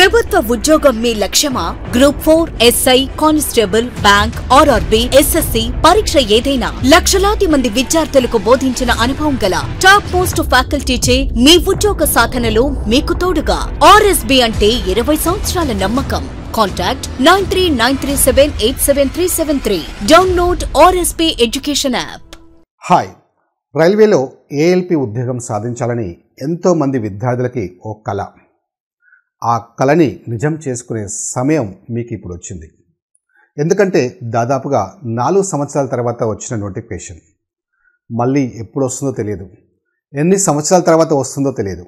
ప్రభుత్వ ఉద్యోగం మీ లక్ష్యమా? Group 4, SI, constable, bank, RRB, SSC పరీక్ష ఏదైనా లక్షలాది మంది విద్యార్థులకు బోధించిన అనుభవం గల టాప్ మోస్ట్ ఫ్యాకల్టీచే మీ ఉద్యోగ సాధనలో మీకు తోడుగా ఆర్ఎస్బి అంటే 20 సంవత్సరాల నమ్మకం. Contact 9393787373. Download RSB education app. Hi, రైల్వేలో ఏఎల్పి ఉద్యోగం సాధించాలని ఎంతో మంది విద్యార్థులకి ఓ కల. ఆ కలని నిజం చేసుకునే సమయం మీకు ఇప్పుడు వచ్చింది. ఎందుకంటే దాదాపుగా 4 సంవత్సరాల తర్వాత వచ్చిన నోటిఫికేషన్ మళ్ళీ ఎప్పుడు వస్తుందో తెలియదు, ఎన్ని సంవత్సరాల తర్వాత వస్తుందో తెలియదు.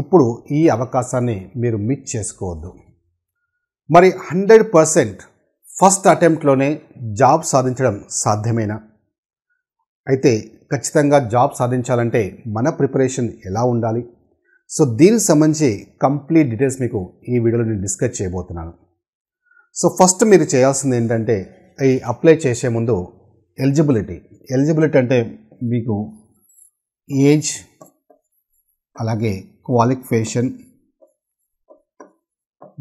ఇప్పుడు ఈ అవకాశాన్ని మీరు మిస్ చేసుకోవద్దు. మరి 100% ఫస్ట్ అటెంప్ట్లోనే జాబ్ సాధించడం సాధ్యమేనా? అయితే ఖచ్చితంగా జాబ్ సాధించాలంటే మన ప్రిపరేషన్ ఎలా ఉండాలి? సో దీనికి సంబంధించి కంప్లీట్ డీటెయిల్స్ మీకు ఈ వీడియోలో నేను డిస్కస్ చేయబోతున్నాను. సో ఫస్ట్ మీరు చేయాల్సింది ఏంటంటే, ఈ అప్లై చేసే ముందు ఎలిజిబిలిటీ అంటే మీకు ఏజ్, అలాగే క్వాలిఫికేషన్,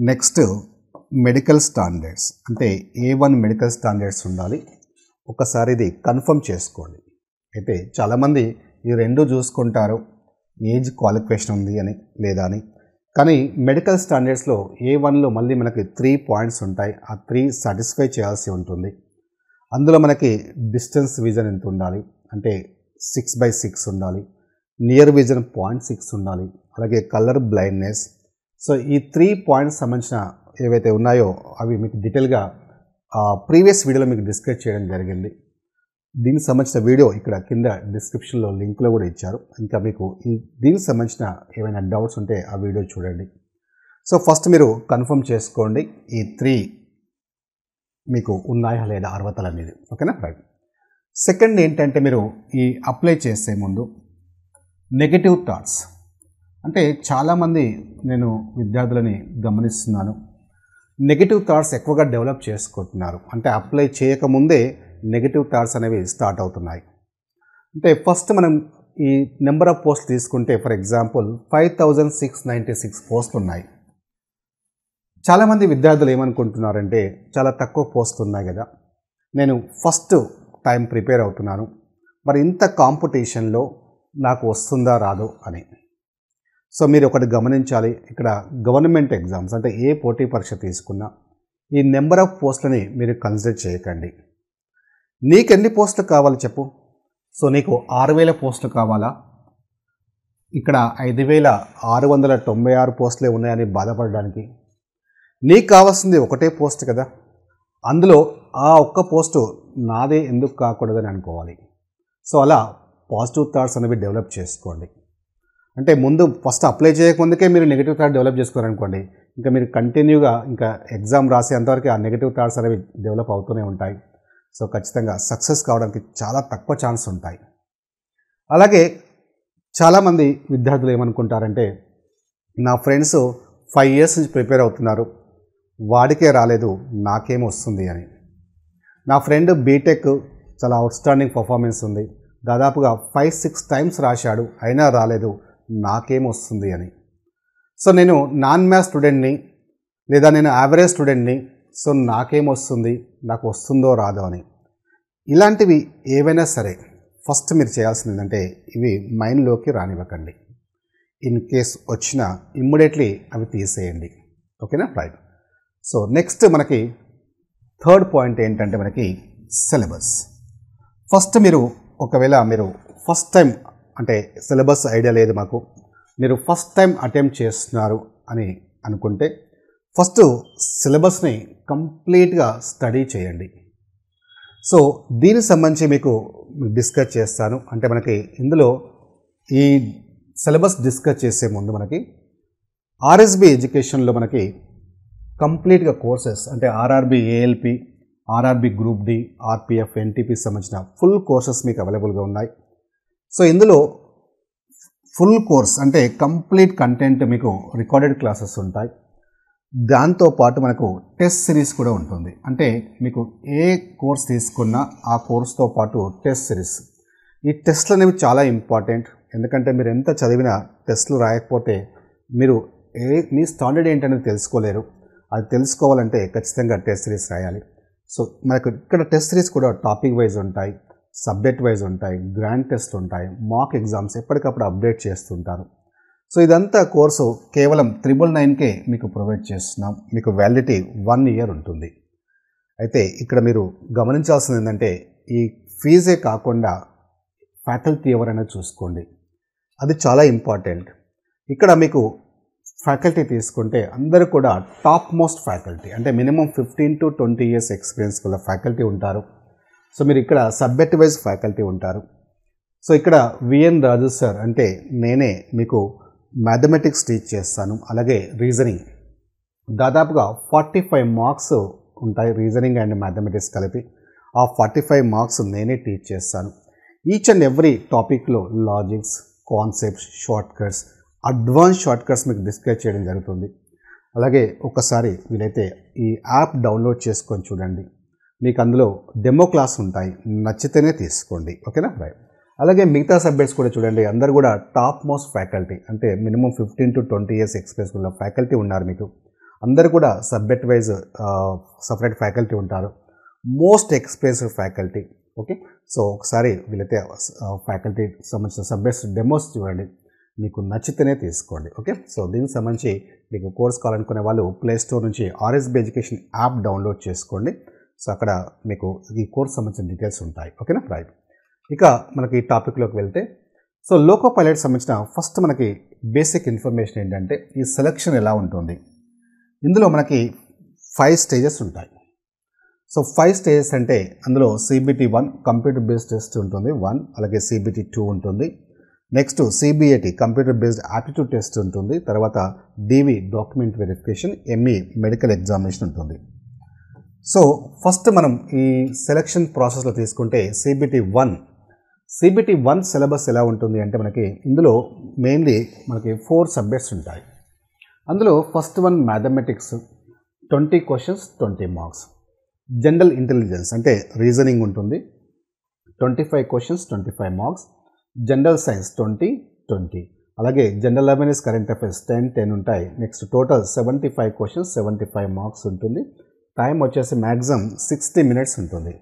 నెక్స్ట్ మెడికల్ స్టాండర్డ్స్ అంటే A1 మెడికల్ స్టాండర్డ్స్ ఉండాలి. ఒకసారి ఇది కన్ఫర్మ్ చేసుకోండి. అయితే చాలామంది ఈ రెండు చూసుకుంటారు, ఏజ్ క్వాలిఫికేషన్ ఉంది అని లేదా అని. కానీ మెడికల్ స్టాండర్డ్స్లో A1లో మళ్ళీ మనకి 3 పాయింట్స్ ఉంటాయి. ఆ 3 సాటిస్ఫై చేయాల్సి ఉంటుంది. అందులో మనకి డిస్టెన్స్ విజన్ ఎంత ఉండాలి అంటే 6/6 ఉండాలి, నియర్ విజన్ 0.6 ఉండాలి, అలాగే కలర్ బ్లైండ్నెస్. సో ఈ 3 పాయింట్స్ సంబంధించిన ఏవైతే ఉన్నాయో అవి మీకు డీటెయిల్గా ప్రీవియస్ వీడియోలో మీకు డిస్కస్ చేయడం జరిగింది. దీనికి సంబంధించిన వీడియో ఇక్కడ కింద డిస్క్రిప్షన్లో లింక్లో కూడా ఇచ్చారు. ఇంకా మీకు దీనికి సంబంధించిన ఏమైనా డౌట్స్ ఉంటే ఆ వీడియో చూడండి. సో ఫస్ట్ మీరు కన్ఫర్మ్ చేసుకోండి ఈ 3 మీకు ఉన్నాయా లేదా అర్హతలు అనేది. ఓకేనా? రైట్. సెకండ్ ఏంటంటే, మీరు ఈ అప్లై చేసే ముందు నెగటివ్ థాట్స్ అంటే చాలామంది నేను విద్యార్థులని గమనిస్తున్నాను, నెగటివ్ థాట్స్ ఎక్కువగా డెవలప్ చేసుకుంటున్నారు. అంటే అప్లై చేయకముందే నెగటివ్ థాట్స్ అనేవి స్టార్ట్ అవుతున్నాయి. అంటే ఫస్ట్ మనం ఈ నెంబర్ ఆఫ్ పోస్టులు తీసుకుంటే, ఫర్ ఎగ్జాంపుల్ 5696 పోస్టులు ఉన్నాయి. చాలామంది విద్యార్థులు ఏమనుకుంటున్నారంటే, చాలా తక్కువ పోస్టులు ఉన్నాయి కదా, నేను ఫస్ట్ టైం ప్రిపేర్ అవుతున్నాను, మరి ఇంత కాంపిటీషన్లో నాకు వస్తుందా రాదో అని. సో మీరు ఒకటి గమనించాలి, ఇక్కడ గవర్నమెంట్ ఎగ్జామ్స్ అంటే ఏ పోటీ పరీక్ష తీసుకున్నా ఈ నెంబర్ ఆఫ్ పోస్టులని మీరు కన్సిడర్ చేయకండి. నీకు ఎన్ని పోస్టులు కావాలి చెప్పు? సో నీకు 6000 పోస్టులు కావాలా? ఇక్కడ 5696 పోస్టులే ఉన్నాయని బాధపడడానికి? నీకు కావాల్సింది ఒకటే పోస్ట్ కదా, అందులో ఆ ఒక్క పోస్టు నాదే ఎందుకు కాకూడదని అనుకోవాలి. సో అలా పాజిటివ్ థాట్స్ అనేవి డెవలప్ చేసుకోండి. అంటే ముందు ఫస్ట్ అప్లై చేయకముందుకే మీరు నెగిటివ్ థాట్ డెవలప్ చేసుకోవాలనుకోండి, ఇంకా మీరు కంటిన్యూగా ఇంకా ఎగ్జామ్ రాసేంతవరకు ఆ నెగిటివ్ థాట్స్ అనేవి డెవలప్ అవుతూనే ఉంటాయి. సో ఖచ్చితంగా సక్సెస్ కావడానికి చాలా తక్కువ ఛాన్స్ ఉంటాయి. అలాగే చాలామంది విద్యార్థులు ఏమనుకుంటారంటే, నా ఫ్రెండ్స్ 5 years నుంచి ప్రిపేర్ అవుతున్నారు, వాడికే రాలేదు, నాకేమో వస్తుంది అని. నా ఫ్రెండ్ బీటెక్ చాలా అవుట్స్టాండింగ్ పర్ఫార్మెన్స్ ఉంది, దాదాపుగా 5-6 times రాశాడు, అయినా రాలేదు, నాకేమో వస్తుంది అని. సో నేను నాన్ మ్యాథ్స్ స్టూడెంట్ని లేదా నేను యావరేజ్ స్టూడెంట్ని, సో నాకేమొస్తుంది, నాకు వస్తుందో రాదో అని. ఇలాంటివి ఏవైనా సరే ఫస్ట్ మీరు చేయాల్సింది ఏంటంటే, ఇవి మైండ్లోకి రానివ్వకండి. ఇన్ కేస్ వచ్చినా ఇమ్మీడియట్లీ అవి తీసేయండి. ఓకేనా? రైట్. సో నెక్స్ట్ మనకి థర్డ్ పాయింట్ ఏంటంటే, మనకి సిలబస్. ఫస్ట్ మీరు ఒకవేళ మీరు ఫస్ట్ టైం అంటే సిలబస్ ఐడియా లేదు మాకు, మీరు ఫస్ట్ టైం అటెంప్ట్ చేస్తున్నారు అని అనుకుంటే, ఫస్ట్ సిలబస్ని కంప్లీట్గా స్టడీ చేయండి. సో దీనికి సంబంధించి మీకు డిస్కస్ చేస్తాను. అంటే మనకి ఇందులో ఈ సిలబస్ డిస్కస్ చేసే ముందు మనకి ఆర్ఎస్బి ఎడ్యుకేషన్లో మనకి కంప్లీట్గా కోర్సెస్ అంటే RRB ALP, RRB group D, RPF, ఎన్టీపీకి సంబంధించిన ఫుల్ కోర్సెస్ మీకు అవైలబుల్గా ఉన్నాయి. సో ఇందులో ఫుల్ కోర్స్ అంటే కంప్లీట్ కంటెంట్ మీకు రికార్డెడ్ క్లాసెస్ ఉంటాయి. దాంతోపాటు మనకు టెస్ట్ సిరీస్ కూడా ఉంటుంది. అంటే మీకు ఏ కోర్స్ తీసుకున్నా ఆ కోర్స్తో పాటు టెస్ట్ సిరీస్. ఈ టెస్ట్లు అనేవి చాలా ఇంపార్టెంట్. ఎందుకంటే మీరు ఎంత చదివినా టెస్టులు రాయకపోతే మీరు మీ స్టాండర్డ్ ఏంటనేది తెలుసుకోలేరు. అది తెలుసుకోవాలంటే ఖచ్చితంగా టెస్ట్ సిరీస్ రాయాలి. సో మనకు ఇక్కడ టెస్ట్ సిరీస్ కూడా టాపిక్ వైజ్ ఉంటాయి, సబ్జెక్ట్ వైజ్ ఉంటాయి, గ్రాండ్ టెస్ట్ ఉంటాయి, మాక్ ఎగ్జామ్స్ ఎప్పటికప్పుడు అప్డేట్ చేస్తుంటారు. సో ఇదంతా కోర్సు కేవలం 999కే మీకు ప్రొవైడ్ చేస్తున్నాం. మీకు వ్యాలిడిటీ 1 year ఉంటుంది. అయితే ఇక్కడ మీరు గమనించాల్సింది ఏంటంటే ఈ ఫీజే కాకుండా ఫ్యాకల్టీ ఎవరైనా చూసుకోండి, అది చాలా ఇంపార్టెంట్. ఇక్కడ మీకు ఫ్యాకల్టీ తీసుకుంటే అందరూ కూడా టాప్ మోస్ట్ ఫ్యాకల్టీ, అంటే మినిమం 15 to 20 years ఎక్స్పీరియన్స్ గల ఫ్యాకల్టీ ఉంటారు. సో మీరు ఇక్కడ సబ్జెక్ట్ వైజ్ ఫ్యాకల్టీ ఉంటారు. సో ఇక్కడ విఎన్ రాజు సార్ అంటే నేనే మీకు మ్యాథమెటిక్స్ టీచ్ చేస్తాను, అలాగే రీజనింగ్ దాదాపుగా 45 మార్క్స్ ఉంటాయి, రీజనింగ్ అండ్ మ్యాథమెటిక్స్ కలిపి. ఆ 45 మార్క్స్ నేనే టీచ్ చేస్తాను. ఈచ్ అండ్ ఎవ్రీ టాపిక్లో logics, concepts, short cuts, advance short cuts మీకు డిస్కస్ చేయడం జరుగుతుంది. అలాగే ఒకసారి వీలైతే ఈ యాప్ డౌన్లోడ్ చేసుకొని చూడండి, మీకు అందులో డెమో క్లాస్ ఉంటాయి, నచ్చితేనే తీసుకోండి. ఓకేనా రైట్. అలాగే మిగతా సబ్జెక్ట్స్ కూడా చూడండి, అందరు కూడా టాప్ మోస్ట్ ఫ్యాకల్టీ, అంటే మినిమం 15 to 20 years ఎక్స్పీరియన్స్ ఉన్న ఫ్యాకల్టీ ఉన్నారు మీకు. అందరు కూడా సబ్జెక్ట్ వైజ్ సపరేట్ ఫ్యాకల్టీ ఉంటారు, most experienced faculty. Okay, so ఒకసారి వీలైతే ఫ్యాకల్టీ సంబంధించిన సబ్జెక్ట్స్ డెమోస్ చూడండి, మీకు నచ్చితేనే తీసుకోండి. ఓకే, సో దీనికి సంబంధించి మీకు కోర్స్ కావాలనుకునే వాళ్ళు ప్లే స్టోర్ నుంచి ఆర్ఎస్బి ఎడ్యుకేషన్ యాప్ డౌన్లోడ్ చేసుకోండి. సో అక్కడ మీకు ఈ కోర్స్ సంబంధించిన డీటెయిల్స్ ఉంటాయి. ఓకేనా రైట్. ఇక మనకి ఈ టాపిక్లోకి వెళ్తే, సో లోకో పైలట్ సంబంధించిన ఫస్ట్ మనకి బేసిక్ ఇన్ఫర్మేషన్ ఏంటంటే ఈ సెలక్షన్ ఎలా ఉంటుంది. ఇందులో మనకి 5 stages ఉంటాయి. సో 5 stages అంటే అందులో CBT 1 కంప్యూటర్ బేస్డ్ టెస్ట్ ఉంటుంది 1, అలాగే CBT 2 ఉంటుంది, next CBAT computer based aptitude test ఉంటుంది, తర్వాత DV document verification, ME medical examination ఉంటుంది. సో ఫస్ట్ మనం ఈ సెలక్షన్ ప్రాసెస్లో తీసుకుంటే CBT 1 సిలబస్ ఎలా ఉంటుంది అంటే మనకి ఇందులో మెయిన్లీ మనకి 4 సబ్జెక్ట్స్ ఉంటాయి. అందులో first one mathematics 20 questions 20 marks, general intelligence అంటే రీజనింగ్ ఉంటుంది 25 questions 25 marks, జనరల్ సైన్స్ 20, అలాగే జనరల్ అవేర్నెస్ కరెంట్ అఫైర్స్ 10 ఉంటాయి. నెక్స్ట్ టోటల్ 75 questions 75 marks ఉంటుంది. టైం వచ్చేసి మ్యాక్సిమం 60 minutes ఉంటుంది.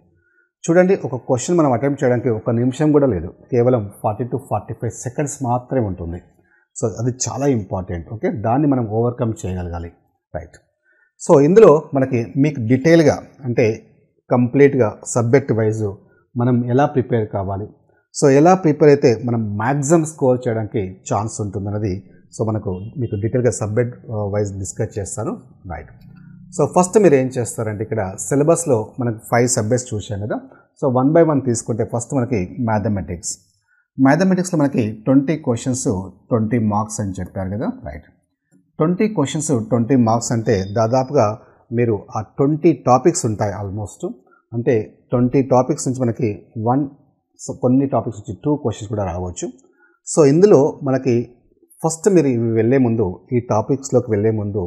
చూడండి, ఒక క్వశ్చన్ మనం అటెంప్ట్ చేయడానికి 1 నిమిషం కూడా లేదు, కేవలం 40 to 45 seconds మాత్రమే ఉంటుంది. సో అది చాలా ఇంపార్టెంట్. ఓకే, దాన్ని మనం ఓవర్కమ్ చేయగలగాలి. రైట్. సో ఇందులో మనకి మీకు డీటెయిల్గా అంటే కంప్లీట్గా సబ్జెక్ట్ వైజ్ మనం ఎలా ప్రిపేర్ కావాలి, సో ఎలా ప్రిపేర్ అయితే మనం మ్యాక్సిమం స్కోర్ చేయడానికి ఛాన్స్ ఉంటుందన్నది సో మీకు డీటెయిల్గా సబ్జెక్ట్ వైజ్ డిస్కస్ చేస్తాను. రైట్. సో ఫస్ట్ మీరు ఏం చేస్తారంటే ఇక్కడ సిలబస్లో మనకు 5 సబ్జెక్ట్స్ చూసాం కదా. సో 1 by 1 తీసుకుంటే ఫస్ట్ మనకి మ్యాథమెటిక్స్లో మనకి 20 questions 20 marks అని చెప్పారు కదా. రైట్. 20 questions 20 marks అంటే దాదాపుగా మీరు ఆ 20 టాపిక్స్ ఉంటాయి ఆల్మోస్ట్, అంటే 20 టాపిక్స్ నుంచి మనకి కొన్ని టాపిక్స్ నుంచి 2 questions కూడా రావచ్చు. సో ఇందులో మనకి ఫస్ట్ మీరు వెళ్ళే ముందు ఈ టాపిక్స్లోకి వెళ్ళే ముందు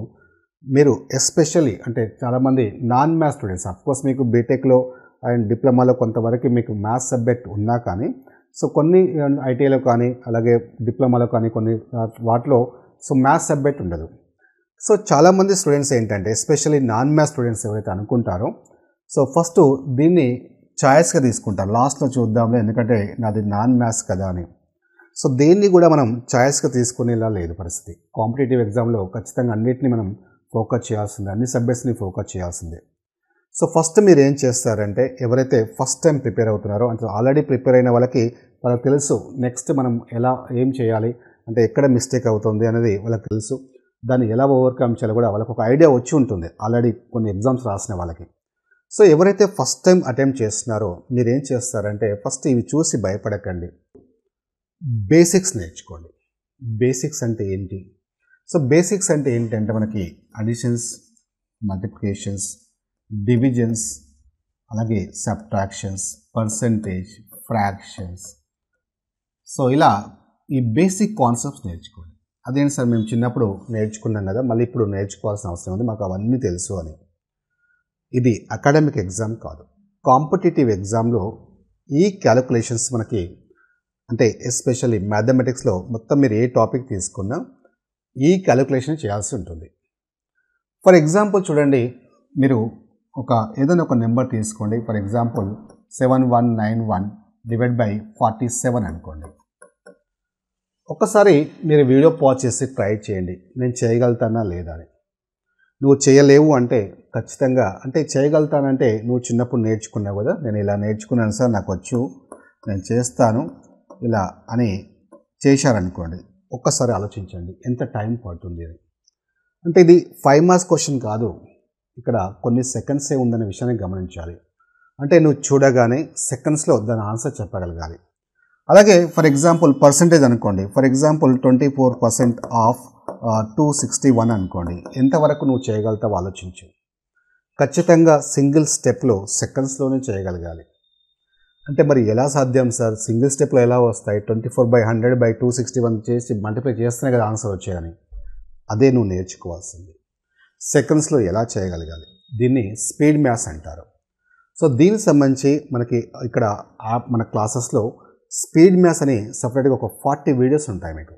మీరు ఎస్పెషల్లీ అంటే చాలామంది నాన్ మ్యాథ్స్ స్టూడెంట్స్, అఫ్కోర్స్ మీకు బీటెక్లో అండ్ డిప్లొమాలో కొంతవరకు మీకు మ్యాథ్స్ సబ్జెక్ట్ ఉన్నా కానీ సో కొన్ని ఐటీఐలో కానీ అలాగే డిప్లొమాలో కానీ కొన్ని వాటిలో సో మ్యాథ్స్ సబ్జెక్ట్ ఉండదు. సో చాలామంది స్టూడెంట్స్ ఏంటంటే ఎస్పెషల్లీ నాన్ మ్యాథ్స్ స్టూడెంట్స్ ఎవరైతే అనుకుంటారో సో ఫస్ట్ దీన్ని చాయిస్గా తీసుకుంటారు, లాస్ట్లో చూద్దాంలే ఎందుకంటే నాది నాన్ మ్యాథ్స్ కదా అని. సో దేన్ని కూడా మనం చాయిస్గా తీసుకునేలా లేదు పరిస్థితి. కాంపిటేటివ్ ఎగ్జామ్లో ఖచ్చితంగా అన్నిటిని మనం ఫోకస్ చేయాల్సిందే, అన్ని సబ్జెక్ట్స్ని ఫోకస్ చేయాల్సిందే. సో ఫస్ట్ మీరు ఏం చేస్తారంటే ఎవరైతే ఫస్ట్ టైం ప్రిపేర్ అవుతున్నారో అంటే ఆల్రెడీ ప్రిపేర్ అయిన వాళ్ళకి తెలుసు నెక్స్ట్ మనం ఏం చేయాలి అంటే ఎక్కడ మిస్టేక్ అవుతుంది అనేది వాళ్ళకి తెలుసు, దాన్ని ఎలా ఓవర్కమ్ చేయాలో కూడా వాళ్ళకి ఒక ఐడియా వచ్చి ఉంటుంది ఆల్రెడీ కొన్ని ఎగ్జామ్స్ రాసిన వాళ్ళకి. సో ఎవరైతే ఫస్ట్ టైం అటెంప్ట్ చేస్తున్నారో మీరు ఏం చేస్తారంటే ఫస్ట్ ఇవి చూసి భయపడకండి, బేసిక్స్ నేర్చుకోండి. బేసిక్స్ అంటే ఏంటి? సో బేసిక్స్ అంటే ఏంటంటే మనకి అడిషన్స్, మల్టిప్లికేషన్స్, డివిజన్స్, అలాగే సబ్ట్రాక్షన్స్, పర్సంటేజ్, ఫ్రాక్షన్స్. సో ఇలా ఈ బేసిక్ కాన్సెప్ట్స్ నేర్చుకోండి. అదేంటి సార్ మేము చిన్నప్పుడు నేర్చుకున్నాం కదా మళ్ళీ ఇప్పుడు నేర్చుకోవాల్సిన అవసరం ఉంది, మాకు అవన్నీ తెలుసు అని. ఇది అకాడమిక్ ఎగ్జామ్ కాదు, కాంపిటేటివ్ ఎగ్జామ్లో ఈ క్యాలిక్యులేషన్స్ మనకి అంటే ఎస్పెషల్లీ మ్యాథమెటిక్స్లో మొత్తం మీరు ఏ టాపిక్ తీసుకున్నా ఈ క్యాలిక్యులేషన్ చేయాల్సి ఉంటుంది. ఫర్ ఎగ్జాంపుల్ చూడండి, మీరు ఏదైనా ఒక నెంబర్ తీసుకోండి. ఫర్ ఎగ్జాంపుల్ 7191 డివైడ్ బై 47 అనుకోండి. ఒక్కసారి మీరు వీడియో పాజ్ చేసి ట్రై చేయండి, నేను చేయగలుగుతానా లేదా అని. నువ్వు చేయలేవు అంటే ఖచ్చితంగా, అంటే చేయగలుగుతానంటే నువ్వు చిన్నప్పుడు నేర్చుకున్నావు కదా, నేను ఇలా నేర్చుకున్నాను సార్, నాకు వచ్చు, నేను చేస్తాను ఇలా అని చేశారనుకోండి. ఒక్కసారి ఆలోచించండి ఎంత టైం పడుతుంది అని. అంటే ఇది 5 మార్క్స్ క్వశ్చన్ కాదు, ఇక్కడ కొన్ని సెకండ్సే ఉందనే విషయాన్ని గమనించాలి. అంటే నువ్వు చూడగానే సెకండ్స్లో దాని ఆన్సర్ చెప్పగలగాలి. అలాగే ఫర్ ఎగ్జాంపుల్ పర్సంటేజ్ అనుకోండి. ఫర్ ఎగ్జాంపుల్ 24% ఆఫ్ 261 అనుకోండి. ఎంతవరకు నువ్వు చేయగలుగుతావు ఆలోచించు. ఖచ్చితంగా సింగిల్ స్టెప్లో సెకండ్స్లోనే చేయగలగాలి. అంటే మరి ఎలా సాధ్యం సార్, సింగిల్ స్టెప్లో ఎలా వస్తాయి? 24/100/261 చేసి మల్టిప్లై చేస్తేనే కదా ఆన్సర్ వచ్చేయని. అదే నువ్వు నేర్చుకోవాల్సింది. సెకండ్స్లో ఎలా చేయగలగాలి, దీన్ని స్పీడ్ మ్యాథ్స్ అంటారు. సో దీనికి సంబంధించి మనకి ఇక్కడ మన క్లాసెస్లో స్పీడ్ మ్యాథ్స్ అని సపరేట్గా ఒక 40 వీడియోస్ ఉంటాయి మీకు.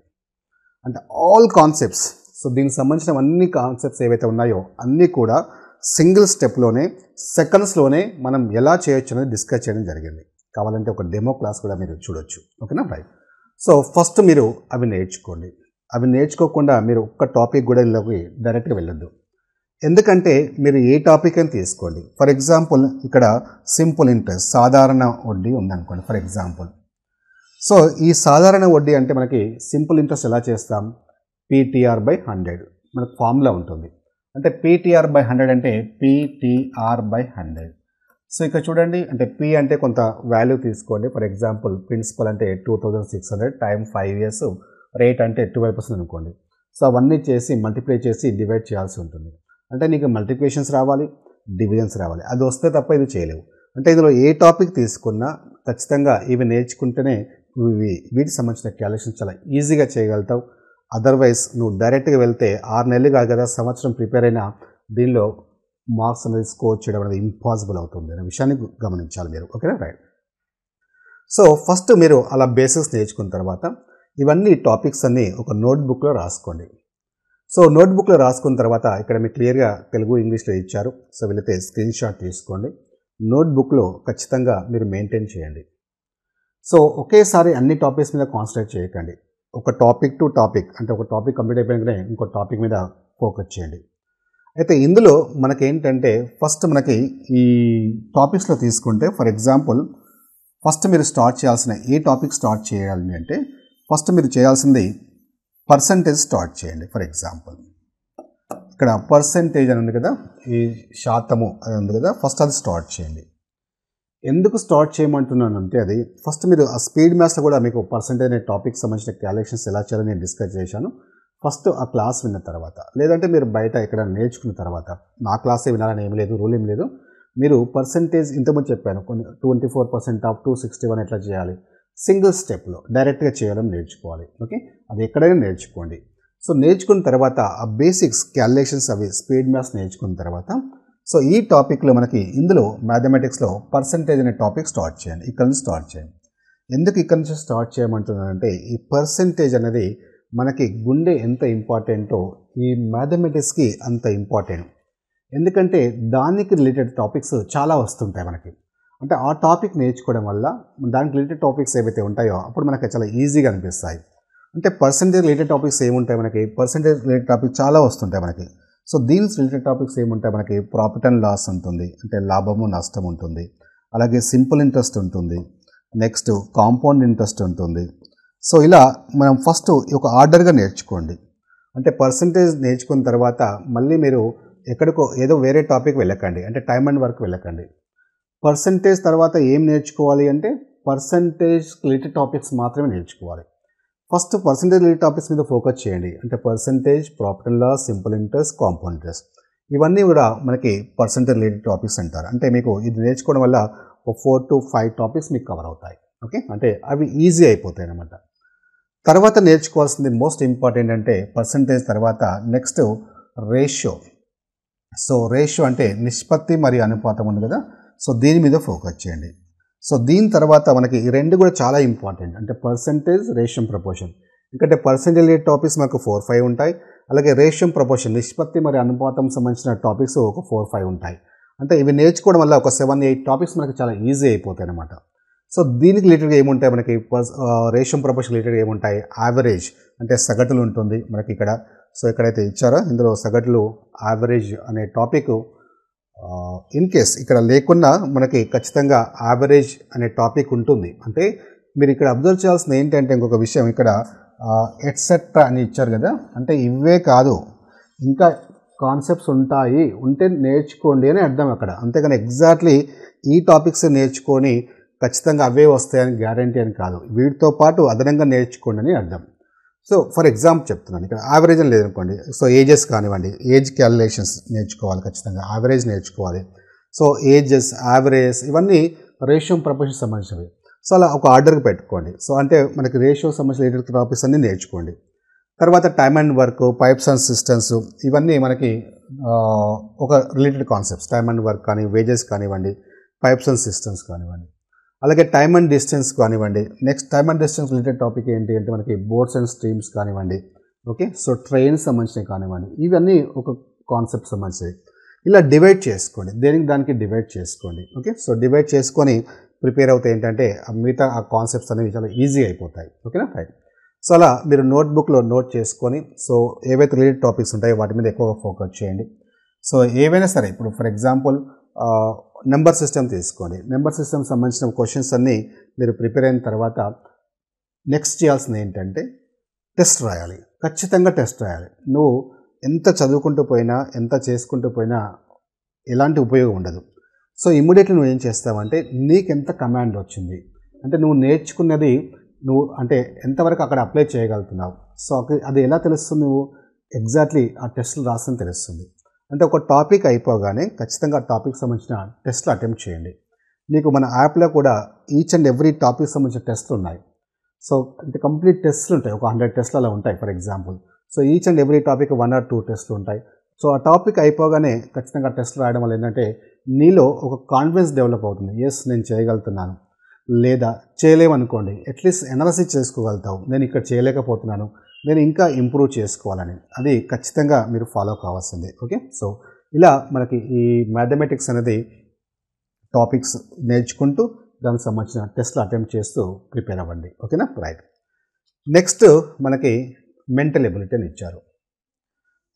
అంటే ఆల్ కాన్సెప్ట్స్, సో దీనికి సంబంధించిన అన్ని కాన్సెప్ట్స్ ఏవైతే ఉన్నాయో అన్నీ కూడా సింగిల్ స్టెప్లోనే సెకండ్స్లోనే మనం ఎలా చేయొచ్చు అనేది డిస్కస్ చేయడం జరిగింది. కావాలంటే ఒక డెమో క్లాస్ కూడా మీరు చూడొచ్చు. ఓకేనా రైట్. సో ఫస్ట్ మీరు అవి నేర్చుకోండి. అవి నేర్చుకోకుండా మీరు ఒక్క టాపిక్ కూడా ఇందులోకి డైరెక్ట్గా వెళ్ళొద్దు. ఎందుకంటే మీరు ఏ టాపిక్ అని తీసుకోండి. ఫర్ ఎగ్జాంపుల్ ఇక్కడ సింపుల్ ఇంట్రెస్ట్, సాధారణ వడ్డీ ఉందనుకోండి ఫర్ ఎగ్జాంపుల్. సో ఈ సాధారణ వడ్డీ అంటే మనకి సింపుల్ ఇంట్రెస్ట్ ఎలా చేస్తాం? PTR/100 మనకు ఫార్ములా ఉంటుంది. అంటే PTR/100 అంటే PTR/100. సో ఇక్కడ చూడండి, అంటే P అంటే కొంత వాల్యూ తీసుకోండి. ఫర్ ఎగ్జాంపుల్ ప్రిన్సిపల్ అంటే 2600 టైం 5 years, రేట్ అంటే 12% అనుకోండి. సో అవన్నీ చేసి మల్టిప్లై చేసి డివైడ్ చేయాల్సి ఉంటుంది. అంటే నీకు మల్టిప్లికేషన్స్ రావాలి, డివిజన్స్ రావాలి. అది వస్తే తప్ప ఇది చేయలేవు. అంటే ఇందులో ఏ టాపిక్ తీసుకున్నా ఖచ్చితంగా ఇవి నేర్చుకుంటేనే వీటికి సంబంధించిన క్యాలిక్యులేషన్ చాలా ఈజీగా చేయగలుగుతావు. అదర్వైజ్ నువ్వు డైరెక్ట్గా వెళ్తే 6 నెలలు కాదు కదా, సంవత్సరం ప్రిపేర్ అయినా దీనిలో మార్క్స్ అనేది స్కోర్ చేయడం అనేది ఇంపాసిబుల్ అవుతుంది అనే విషయాన్ని గమనించాలి మీరు. ఓకేనా రైట్. సో ఫస్ట్ మీరు అలా బేసిక్స్ నేర్చుకున్న తర్వాత ఇవన్నీ టాపిక్స్ అన్నీ ఒక నోట్బుక్లో రాసుకోండి. సో నోట్బుక్లో రాసుకున్న తర్వాత ఇక్కడ మీకు క్లియర్గా తెలుగు ఇంగ్లీష్లో ఇచ్చారు. సో వీళ్ళైతే స్క్రీన్ షాట్ తీసుకోండి. నోట్బుక్లో ఖచ్చితంగా మీరు మెయింటైన్ చేయండి. సో ఒకేసారి అన్ని టాపిక్స్ మీద కాన్సన్ట్రేట్ చేయకండి. ఒక టాపిక్ టు టాపిక్, అంటే ఒక టాపిక్ కంప్లీట్ అయిపోయినాకనే ఇంకో టాపిక్ మీద ఫోకస్ చేయండి. అయితే ఇందులో మనకేంటంటే ఫస్ట్ మనకి ఈ టాపిక్స్లో తీసుకుంటే ఫర్ ఎగ్జాంపుల్ ఫస్ట్ మీరు స్టార్ట్ చేయాల్సిన ఏ టాపిక్ స్టార్ట్ చేయాలి అంటే ఫస్ట్ మీరు చేయాల్సింది పర్సంటేజ్ స్టార్ట్ చేయండి. ఫర్ ఎగ్జాంపుల్ ఇక్కడ పర్సంటేజ్ అని ఉంది కదా, ఈ శాతము అని ఉంది కదా, ఫస్ట్ అది స్టార్ట్ చేయండి. ఎందుకు స్టార్ట్ చేయమంటున్నానంటే అది ఫస్ట్ మీరు ఆ స్పీడ్ మ్యాథ్స్లో కూడా మీకు పర్సంటేజ్ అనే టాపిక్ సంబంధించిన క్యాలిక్యులేషన్స్ ఎలా చేయాలని నేను డిస్కస్ చేశాను. ఫస్ట్ ఆ క్లాస్ విన్న తర్వాత, లేదంటే మీరు బయట ఎక్కడ నేర్చుకున్న తర్వాత, నా క్లాసే వినాలని ఏం లేదు, రూల్ ఏం లేదు. మీరు పర్సంటేజ్ ఇంతకుముందు చెప్పాను, కొన్ని 24% ఆఫ్ 261 ఎట్లా చేయాలి, సింగిల్ స్టెప్లో డైరెక్ట్గా చేయడం నేర్చుకోవాలి. ఓకే, అది ఎక్కడైనా నేర్చుకోండి. సో నేర్చుకున్న తర్వాత ఆ బేసిక్స్ క్యాలిక్యులేషన్స్ అవి స్పీడ్ మ్యాథ్స్ నేర్చుకున్న తర్వాత సో ఈ టాపిక్లో మనకి ఇందులో మ్యాథమెటిక్స్లో పర్సంటేజ్ అనే టాపిక్ స్టార్ట్ చేయండి. ఇక్కడ నుంచి స్టార్ట్ చేయండి. ఎందుకు ఇక్కడ నుంచి స్టార్ట్ చేయమంటున్నానంటే ఈ పర్సంటేజ్ అనేది మనకి గుండె ఎంత ఇంపార్టెంటో ఈ మ్యాథమెటిక్స్కి అంత ఇంపార్టెంట్. ఎందుకంటే దానికి రిలేటెడ్ టాపిక్స్ చాలా వస్తుంటాయి మనకి. అంటే ఆ టాపిక్ నేర్చుకోవడం వల్ల దానికి రిలేటెడ్ టాపిక్స్ ఏవైతే ఉంటాయో అప్పుడు మనకి చాలా ఈజీగా అనిపిస్తాయి. అంటే పర్సంటేజ్ రిలేటెడ్ టాపిక్స్ ఏముంటాయి మనకి, పర్సంటేజ్ రిలేటెడ్ టాపిక్ చాలా వస్తుంటాయి మనకి. సో దీనికి రిలేటెడ్ టాపిక్స్ ఏముంటాయి మనకి, ప్రాఫిట్ అండ్ లాస్ ఉంటుంది, అంటే లాభము నష్టం ఉంటుంది, అలాగే సింపుల్ ఇంట్రెస్ట్ ఉంటుంది, నెక్స్ట్ కాంపౌండ్ ఇంట్రెస్ట్ ఉంటుంది. సో ఇలా మనం ఫస్ట్ ఒక ఆర్డర్గా నేర్చుకోండి. అంటే పర్సంటేజ్ నేర్చుకున్న తర్వాత మళ్ళీ మీరు ఎక్కడికో ఏదో వేరే టాపిక్ వెళ్ళకండి, అంటే టైమ్ అండ్ వర్క్ వెళ్ళకండి. పర్సంటేజ్ తర్వాత ఏం నేర్చుకోవాలి అంటే పర్సంటేజ్ రిలేటెడ్ టాపిక్స్ మాత్రమే నేర్చుకోవాలి. ఫస్ట్ పర్సంటేజ్ రిలేటెడ్ టాపిక్స్ మీద ఫోకస్ చేయండి. అంటే percentage, profit and loss, simple interest, compound interest, ఇవన్నీ కూడా మనకి పర్సంటేజ్ రిలేటెడ్ టాపిక్స్ అంటారు. అంటే మీకు ఇది నేర్చుకోవడం వల్ల ఒక 4 to 5 టాపిక్స్ మీకు కవర్ అవుతాయి. ఓకే, అంటే అవి ఈజీ అయిపోతాయి అన్నమాట. తర్వాత నేర్చుకోవాల్సింది మోస్ట్ ఇంపార్టెంట్ అంటే పర్సంటేజ్ తర్వాత నెక్స్ట్ రేషియో. సో రేషియో అంటే నిష్పత్తి మరియు అనుపాతం ఉంది కదా, సో దీని మీద ఫోకస్ చేయండి. సో దీని తర్వాత మనకి ఈ రెండు కూడా చాలా ఇంపార్టెంట్. అంటే పర్సంటేజ్, రేషియో, ప్రపోర్షన్ ఎందుకంటే పర్సెంటేజ్ రిలేటెడ్ టాపిక్స్ మనకు 4-5 ఉంటాయి. అలాగే రేషియో ప్రపోర్షన్ నిష్పత్తి మరియు అనుపాతం సంబంధించిన టాపిక్స్ ఒక 4-5 ఉంటాయి. అంటే ఇవి నేర్చుకోవడం వల్ల ఒక 7-8 టాపిక్స్ మనకి చాలా ఈజీ అయిపోతాయి అన్నమాట. సో దీనికి రిలేటెడ్గా ఏముంటాయి మనకి రేషియో ప్రపోర్షన్ రిలేటెడ్గా ఏముంటాయి, యావరేజ్ అంటే సగటులు ఉంటుంది మనకి ఇక్కడ. సో ఎక్కడైతే ఇచ్చారో ఇందులో సగటులు యావరేజ్ అనే టాపిక్ ఇన్ కేస్ ఇక్కడ లేకున్నా మనకి ఖచ్చితంగా యావరేజ్ అనే టాపిక్ ఉంటుంది. అంటే మీరు ఇక్కడ అబ్జర్వ్ చేయాల్సింది ఏంటంటే ఇంకొక విషయం, ఇక్కడ ఎట్సెట్రా అని ఇచ్చారు కదా, అంటే ఇవే కాదు ఇంకా కాన్సెప్ట్స్ ఉంటాయి, ఉంటే నేర్చుకోండి అని అర్థం అక్కడ. అంతేగాని ఎగ్జాక్ట్లీ ఈ టాపిక్స్ నేర్చుకొని ఖచ్చితంగా అవే వస్తాయని గ్యారంటీ అని కాదు, వీటితో పాటు అదనంగా నేర్చుకోండి అని అర్థం. సో ఫర్ ఎగ్జాంపుల్ చెప్తున్నాను, ఇక్కడ యావరేజ్ అని లేదనుకోండి, సో ఏజెస్ కానివ్వండి, ఏజ్ క్యాలిక్యులేషన్స్ నేర్చుకోవాలి, ఖచ్చితంగా యావరేజ్ నేర్చుకోవాలి. సో ఏజెస్, యావరేజ్ ఇవన్నీ రేషియో ప్రపోర్షన్ సంబంధించినవి. సో అలా ఒక ఆర్డర్కి పెట్టుకోండి. సో అంటే మనకి రేషియో సంబంధించిన రిలేటెడ్ టాపిక్స్ అన్నీ నేర్చుకోండి. తర్వాత time and work, pipes and systems ఇవన్నీ మనకి ఒక related concepts. Time and work కానీ, వేజెస్ కానివ్వండి, పైప్స్ అండ్ సిస్టమ్స్ కానివ్వండి, అలాగే టైమ్ అండ్ డిస్టెన్స్ కానివ్వండి. Next time and distance related topic ఏంటి అంటే మనకి బోట్స్ అండ్ స్ట్రీమ్స్ కానివ్వండి, ఓకే. సో ట్రైన్స్ సంబంధించినవి కానివ్వండి, ఇవన్నీ ఒక కాన్సెప్ట్ సంబంధించినవి. ఇలా డివైడ్ చేసుకోండి, దానికి డివైడ్ చేసుకోండి, ఓకే. సో డివైడ్ చేసుకొని ప్రిపేర్ అవుతాయి ఏంటంటే మిగతా ఆ కాన్సెప్ట్స్ అనేవి చాలా ఈజీ అయిపోతాయి, ఓకేనా, రైట్. సో అలా మీరు నోట్బుక్లో నోట్ చేసుకొని సో ఏవైతే రిలేటెడ్ టాపిక్స్ ఉంటాయో వాటి మీద ఎక్కువగా ఫోకస్ చేయండి. సో ఏవైనా సరే, ఇప్పుడు ఫర్ ఎగ్జాంపుల్ నెంబర్ సిస్టమ్ తీసుకోండి. నెంబర్ సిస్టమ్ సంబంధించిన క్వశ్చన్స్ అన్నీ మీరు ప్రిపేర్ అయిన తర్వాత నెక్స్ట్ చేయాల్సింది ఏంటంటే టెస్ట్ రాయాలి, ఖచ్చితంగా టెస్ట్ రాయాలి. నువ్వు ఎంత చదువుకుంటూ పోయినా, ఎంత చేసుకుంటూ పోయినా ఎలాంటి ఉపయోగం ఉండదు. సో ఇమ్మీడియట్లీ నువ్వు ఏం చేస్తావంటే నీకు ఎంత కమాండ్ వచ్చింది, అంటే నువ్వు నేర్చుకున్నది నువ్వు అంటే ఎంతవరకు అక్కడ అప్లై చేయగలుగుతున్నావు. సో అది ఎలా తెలుస్తుంది, నువ్వు ఎగ్జాక్ట్లీ ఆ టెస్టులు రాస్తని తెలుస్తుంది. అంటే ఒక టాపిక్ అయిపోగానే ఖచ్చితంగా ఆ టాపిక్ సంబంధించిన టెస్ట్లు అటెంప్ట్ చేయండి. మీకు మన యాప్లో కూడా ఈచ్ అండ్ ఎవ్రీ టాపిక్ సంబంధించిన టెస్ట్లు ఉన్నాయి. సో అంటే కంప్లీట్ టెస్ట్లు ఉంటాయి, ఒక 100 టెస్ట్లు అలా ఉంటాయి for example. So each and every topic 1 or 2 టెస్ట్లు ఉంటాయి. సో ఆ టాపిక్ అయిపోగానే ఖచ్చితంగా టెస్ట్లు రాయడం వల్ల ఏంటంటే నీలో ఒక కాన్ఫిడెన్స్ డెవలప్ అవుతుంది. ఎస్ నేను చేయగలుగుతున్నాను, లేదా చేయలేమనుకోండి అట్లీస్ట్ అనాలిసిస్ చేసుకోగలుగుతావు, నేను ఇక్కడ చేయలేకపోతున్నాను, నేను ఇంకా ఇంప్రూవ్ చేసుకోవాలని. అది ఖచ్చితంగా మీరు ఫాలో కావాల్సిందే, ఓకే. సో ఇలా మనకి ఈ మ్యాథమెటిక్స్ అనేది టాపిక్స్ నేర్చుకుంటూ దానికి సంబంధించిన టెస్ట్లు అటెంప్ట్ చేస్తూ ప్రిపేర్ అవ్వండి, ఓకేనా, రైట్. నెక్స్ట్ మనకి మెంటల్ ఎబిలిటీ అని ఇచ్చారు.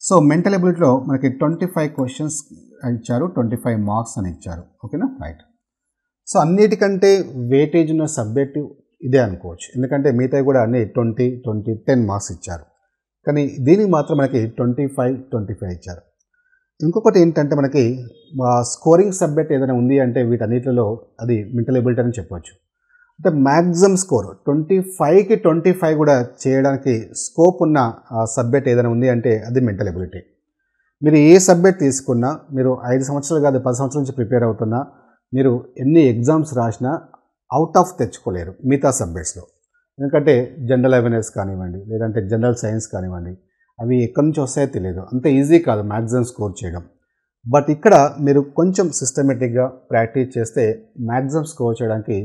సో మెంటల్ ఎబిలిటీలో మనకి 25 క్వశ్చన్స్ ఇచ్చారు, 25 మార్క్స్ అని ఇచ్చారు, ఓకేనా, రైట్. సో అన్నిటికంటే వెయిటేజ్ ఉన్న సబ్జెక్టు ఇదే అనుకోవచ్చు, ఎందుకంటే మిగతావి కూడా అన్ని 20, 10 మార్క్స్ ఇచ్చారు. కానీ దీనికి మాత్రం మనకి 25 ఇచ్చారు. ఇంకొకటి ఏంటంటే మనకి స్కోరింగ్ సబ్జెక్ట్ ఏదైనా ఉంది అంటే వీటన్నిటిలో అది మెంటల్ ఎబిలిటీ అని చెప్పవచ్చు. అంటే మ్యాక్సిమం స్కోర్ 25కి 25 కూడా చేయడానికి స్కోప్ ఉన్న సబ్జెక్ట్ ఏదైనా ఉంది అంటే అది మెంటల్ ఎబిలిటీ. మీరు ఏ సబ్జెక్ట్ తీసుకున్నా, మీరు 5 సంవత్సరాలు కాదు 10 సంవత్సరాల నుంచి ప్రిపేర్ అవుతున్నా, మీరు ఎన్ని ఎగ్జామ్స్ రాసినా అవుట్ ఆఫ్ తెచ్చుకోలేరు మిగతా సబ్జెక్ట్స్లో. ఎందుకంటే జనరల్ అవేర్నెస్ కానివ్వండి, లేదంటే జనరల్ సైన్స్ కానివ్వండి, అవి ఎక్కడి నుంచి వస్తాయో తెలియదు, అంత ఈజీ కాదు మ్యాక్సిమం స్కోర్ చేయడం. బట్ ఇక్కడ మీరు కొంచెం సిస్టమేటిక్గా ప్రాక్టీస్ చేస్తే మ్యాక్సిమం స్కోర్ చేయడానికి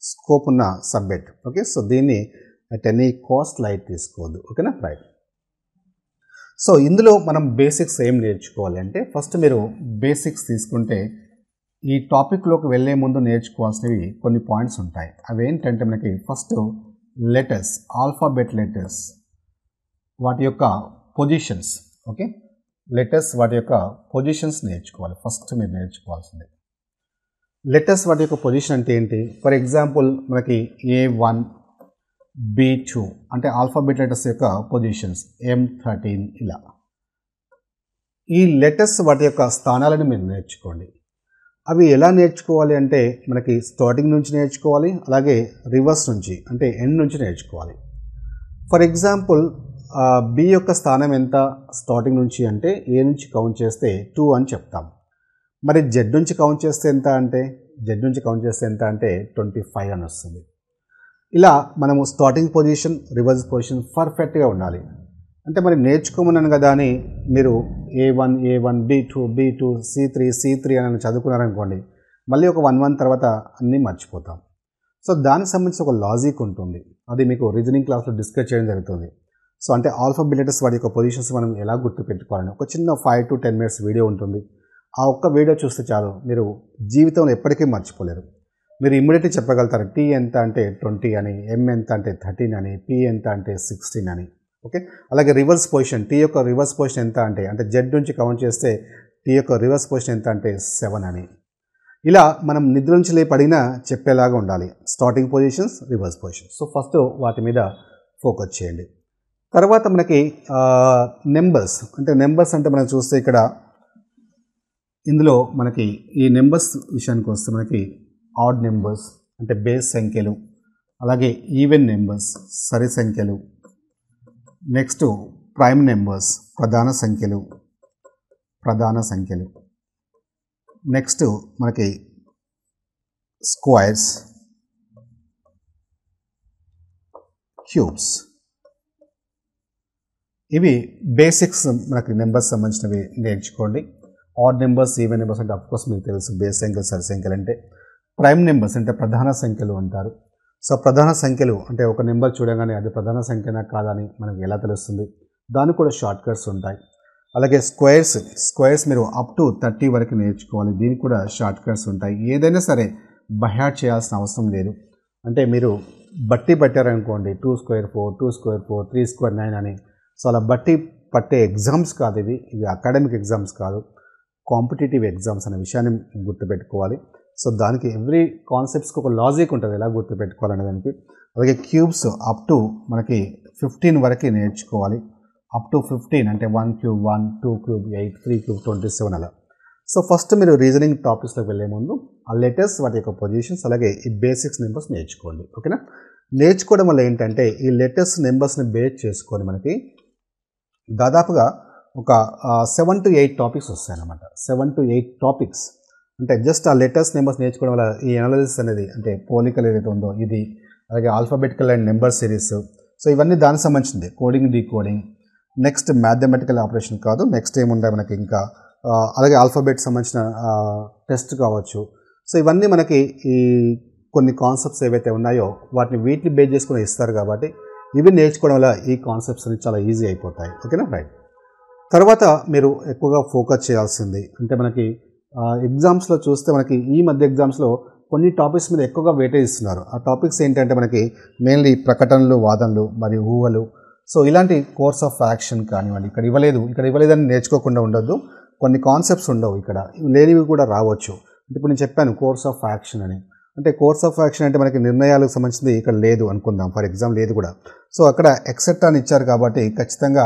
స్కోప్ ఉన్న సబ్జెక్ట్, ఓకే. సో దీన్ని అట్ ఎనీ కాస్ట్ లైట్ తీసుకోవద్దు, ఓకేనా, రైట్. సో ఇందులో మనం బేసిక్స్ ఏం నేర్చుకోవాలి అంటే ఫస్ట్ మీరు బేసిక్స్ తీసుకుంటే ఈ టాపిక్లోకి వెళ్ళే ముందు నేర్చుకోవాల్సినవి కొన్ని పాయింట్స్ ఉంటాయి. అవి ఏంటంటే మనకి ఫస్ట్ లెటర్స్, ఆల్ఫాబెట్ లెటర్స్, వాటి యొక్క పొజిషన్స్, ఓకే. లెటర్స్ వాటి యొక్క పొజిషన్స్ నేర్చుకోవాలి ఫస్ట్ మీరు నేర్చుకోవాల్సింది. లెటర్స్ వాటి యొక్క పొజిషన్ అంటే ఏంటి, ఫర్ ఎగ్జాంపుల్ మనకి A1, B2 అంటే ఆల్ఫాబెట్ లెటర్స్ యొక్క పొజిషన్స్, M13 ఇలా. ఈ లెటర్స్ వాటి యొక్క స్థానాలను మీరు నేర్చుకోండి. అవి ఎలా నేర్చుకోవాలి అంటే మనకి స్టార్టింగ్ నుంచి నేర్చుకోవాలి, అలాగే రివర్స్ నుంచి అంటే ఎండ్ నుంచి నేర్చుకోవాలి. ఫర్ ఎగ్జాంపుల్ బి యొక్క స్థానం ఎంత స్టార్టింగ్ నుంచి అంటే ఏ నుంచి కౌంట్ చేస్తే 2 అని చెప్తాం. మరి జెడ్ నుంచి కౌంట్ చేస్తే ఎంత అంటే 25 అని వస్తుంది. ఇలా మనము స్టార్టింగ్ పొజిషన్, రివర్స్ పొజిషన్ పర్ఫెక్ట్గా ఉండాలి. అంటే మరి నేర్చుకోమన్నాను కదా అని మీరు A1, B2, C3 అని చదువుకున్నారనుకోండి, మళ్ళీ ఒక 1 month తర్వాత అన్నీ మర్చిపోతాం. సో దానికి సంబంధించి ఒక లాజిక్ ఉంటుంది. అది మీకు రీజనింగ్ క్లాస్లో డిస్కస్ చేయడం జరుగుతుంది. సో అంటే ఆల్ఫాబెట్ లెటర్స్ వాటి యొక్క పొజిషన్స్ మనం ఎలా గుర్తుపెట్టుకోవాలని ఒక చిన్న 5 to 10 minutes వీడియో ఉంటుంది. ఆ ఒక్క వీడియో చూస్తే చాలు, మీరు జీవితంలో ఎప్పటికీ మర్చిపోలేరు. మీరు ఇమ్మీడియట్లీ చెప్పగలుగుతారు టీ ఎంత అంటే 20 అని, ఎం ఎంత అంటే 13 అని, పి ఎంత అంటే 16 అని. ఓకే, అలాగే రివర్స్ పొజిషన్, టీ యొక్క రివర్స్ పొజిషన్ ఎంత అంటే జెడ్ నుంచి కౌంట్ చేస్తే టీ యొక్క రివర్స్ పొజిషన్ ఎంత అంటే 7 అని. ఇలా మనం నిద్ర నుంచి లేపడినా చెప్పేలాగా ఉండాలి. Starting positions, reverse positions. So first వాటి మీద ఫోకస్ చేయండి. తర్వాత మనకి నెంబర్స్ అంటే మనం చూస్తే ఇక్కడ ఇందులో మనకి ఈ నెంబర్స్ విషయానికి వస్తే మనకి ఆడ్ నెంబర్స్ అంటే బేస్ సంఖ్యలు, అలాగే ఈవెన్ నెంబర్స్ సరి సంఖ్యలు, నెక్స్ట్ ప్రైమ్ నెంబర్స్ ప్రధాన సంఖ్యలు, నెక్స్ట్ మనకి స్క్వేర్స్, క్యూబ్స్. ఇవి బేసిక్స్ మనకి నెంబర్స్ సంబంధించినవి నేర్చుకోండి. ఆడ్ నెంబర్స్, ఈవెన్ నెంబర్స్ అంటే అఫ్కోర్స్ మీకు తెలుసు, బేస్ సంఖ్యలు సరి సంఖ్యలు అంటే. ప్రైమ్ నెంబర్స్ అంటే ప్రధాన సంఖ్యలు అంటారు. సో ప్రధాన సంఖ్యలు అంటే ఒక నెంబర్ చూడగానే అది ప్రధాన సంఖ్యనా కాదని మనకు ఎలా తెలుస్తుంది, దానికి కూడా షార్ట్ కట్స్ ఉంటాయి. అలాగే స్క్వేర్స్ మీరు అప్ టు 30 వరకు నేర్చుకోవాలి, దీనికి కూడా షార్ట్ కట్స్ ఉంటాయి. ఏదైనా సరే బైహార్ట్ చేయాల్సిన అవసరం లేదు. అంటే మీరు బట్టి పట్టారనుకోండి 2 square 4, 2 square 4, 3 square 9 అని. సో అలా బట్టి పట్టే ఎగ్జామ్స్ కాదు ఇవి అకాడమిక్ ఎగ్జామ్స్ కాదు, కాంపిటేటివ్ ఎగ్జామ్స్ అనే విషయాన్ని గుర్తుపెట్టుకోవాలి. సో దానికి ఎవ్రీ కాన్సెప్ట్స్కి ఒక లాజిక్ ఉంటుంది ఎలా గుర్తుపెట్టుకోవాలనే దానికి. అలాగే క్యూబ్స్ అప్ టు మనకి 15 వరకు నేర్చుకోవాలి. అప్ టు 15 అంటే 1 cube 1, 2 cube 8, 3 cube 27 అలా. సో ఫస్ట్ మీరు రీజనింగ్ టాపిక్స్లోకి వెళ్ళే ముందు ఆ లెటర్స్ వాటి యొక్క పొజిషన్స్ అలాగే ఈ బేసిక్స్ నెంబర్స్ నేర్చుకోండి. ఓకేనా, నేర్చుకోవడం వల్ల ఏంటంటే ఈ లెటర్స్ నెంబర్స్ని బేస్ చేసుకొని మనకి దాదాపుగా ఒక 7 to 8 టాపిక్స్ వస్తాయన్నమాట. 7 to 8 టాపిక్స్ అంటే జస్ట్ ఆ లెటర్స్ నెంబర్స్ నేర్చుకోవడం వల్ల ఈ అనాలిసిస్ అనేది అంటే పోలికలు ఏదైతే ఉందో ఇది, అలాగే alphabetical and number series, so ఇవన్నీ దానికి సంబంధించింది. Coding, decoding, next mathematical operation కాదు, నెక్స్ట్ ఏముంటాయి మనకి ఇంకా అలాగే ఆల్ఫాబెట్ సంబంధించిన టెస్ట్ కావచ్చు. సో ఇవన్నీ మనకి ఈ కొన్ని కాన్సెప్ట్స్ ఏవైతే ఉన్నాయో వీటిని బేస్ చేసుకుని ఇస్తారు కాబట్టి ఇవి నేర్చుకోవడం వల్ల ఈ కాన్సెప్ట్స్ అనేవి చాలా ఈజీ అయిపోతాయి. ఓకేనా, రైట్. తర్వాత మీరు ఎక్కువగా ఫోకస్ చేయాల్సింది అంటే మనకి ఎగ్జామ్స్లో చూస్తే మనకి ఈ మధ్య ఎగ్జామ్స్లో కొన్ని టాపిక్స్ మీద ఎక్కువగా వెయిటేజ్ ఇస్తున్నారు. ఆ టాపిక్స్ ఏంటంటే మనకి మెయిన్లీ ప్రకటనలు, వాదనలు మరియు ఊహలు. సో ఇలాంటి కోర్స్ ఆఫ్ యాక్షన్ కానివ్వండి, ఇక్కడ ఇవ్వలేదని నేర్చుకోకుండా ఉండొద్దు. కొన్ని కాన్సెప్ట్స్ ఉండవు, ఇక్కడ లేనివి కూడా రావచ్చు. అంటే ఇప్పుడు నేను చెప్పాను కోర్స్ ఆఫ్ యాక్షన్ అని. అంటే కోర్స్ ఆఫ్ యాక్షన్ అంటే మనకి నిర్ణయాలకు సంబంధించింది ఇక్కడ లేదు అనుకుందాం, ఫర్ ఎగ్జామ్ లేదు కూడా. సో అక్కడ ఎక్సెప్ట్ అని ఇచ్చారు కాబట్టి ఖచ్చితంగా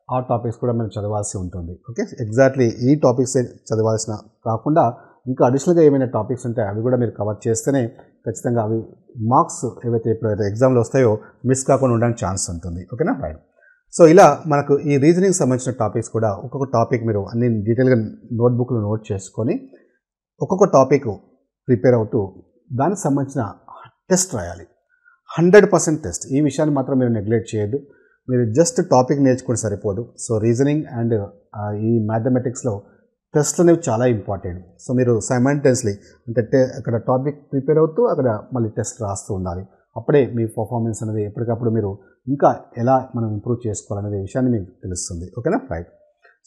ఆ టాపిక్స్ కూడా మనం చదవాల్సి ఉంటుంది. ఓకే, ఎగ్జాక్ట్లీ ఈ టాపిక్స్ చదవాల్సిన కాకుండా ఇంకా అడిషనల్గా ఏమైనా టాపిక్స్ ఉంటాయి అవి కూడా మీరు కవర్ చేస్తేనే ఖచ్చితంగా అవి మార్క్స్ ఏవైతే ఇప్పుడు ఎగ్జామ్లో వస్తాయో మిస్ కాకుండా ఉండడానికి ఛాన్స్ ఉంటుంది. ఓకేనా, రైట్. సో ఇలా మనకు ఈ రీజనింగ్ సంబంధించిన టాపిక్స్ కూడా ఒక్కొక్క టాపిక్ మీరు అన్ని డీటెయిల్గా నోట్బుక్లో నోట్ చేసుకొని ఒక్కొక్క టాపిక్ ప్రిపేర్ అవుతూ దానికి సంబంధించిన టెస్ట్ రాయాలి. 100% టెస్ట్. ఈ విషయాన్ని మాత్రం మీరు నెగ్లెక్ట్ చేయొద్దు. మీరు జస్ట్ టాపిక్ నేర్చుకుంటే సరిపోదు. సో రీజనింగ్ అండ్ ఈ మ్యాథమెటిక్స్లో టెస్ట్లు అనేవి చాలా ఇంపార్టెంట్. సో మీరు సైమల్టేనియస్లీ అంటే అక్కడ టాపిక్ ప్రిపేర్ అవుతూ అక్కడ మళ్ళీ టెస్ట్ రాస్తూ ఉండాలి. అప్పుడే మీ పర్ఫార్మెన్స్ అనేది ఎప్పటికప్పుడు మీరు ఇంకా ఎలా మనం ఇంప్రూవ్ చేసుకోవాలనే విషయాన్ని మీకు తెలుస్తుంది. ఓకేనా, రైట్.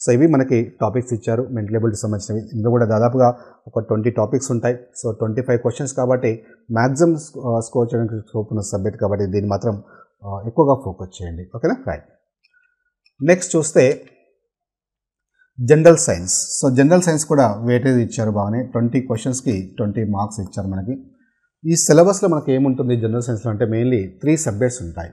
సో ఇవి మనకి టాపిక్స్ ఇచ్చారు మెంటల్ ఎబిలిటీ సంబంధించినవి. ఇందులో కూడా దాదాపుగా ఒక 20 టాపిక్స్ ఉంటాయి. సో 25 క్వశ్చన్స్ కాబట్టి మ్యాక్సిమం స్కోర్ చేయడానికి స్కోప్ ఉన్న సబ్జెక్ట్ కాబట్టి దీన్ని మాత్రం ఎక్కువగా ఫోకస్ చేయండి. ఓకేనా, రైట్. నెక్స్ట్ చూస్తే general science. So general science కూడా వెయిటేజ్ ఇచ్చారు బాగానే. 20 క్వశ్చన్స్కి 20 మార్క్స్ ఇచ్చారు మనకి. ఈ సిలబస్లో మనకి ఏముంటుంది జనరల్ సైన్స్లో అంటే మెయిన్లీ 3 సబ్జెక్ట్స్ ఉంటాయి: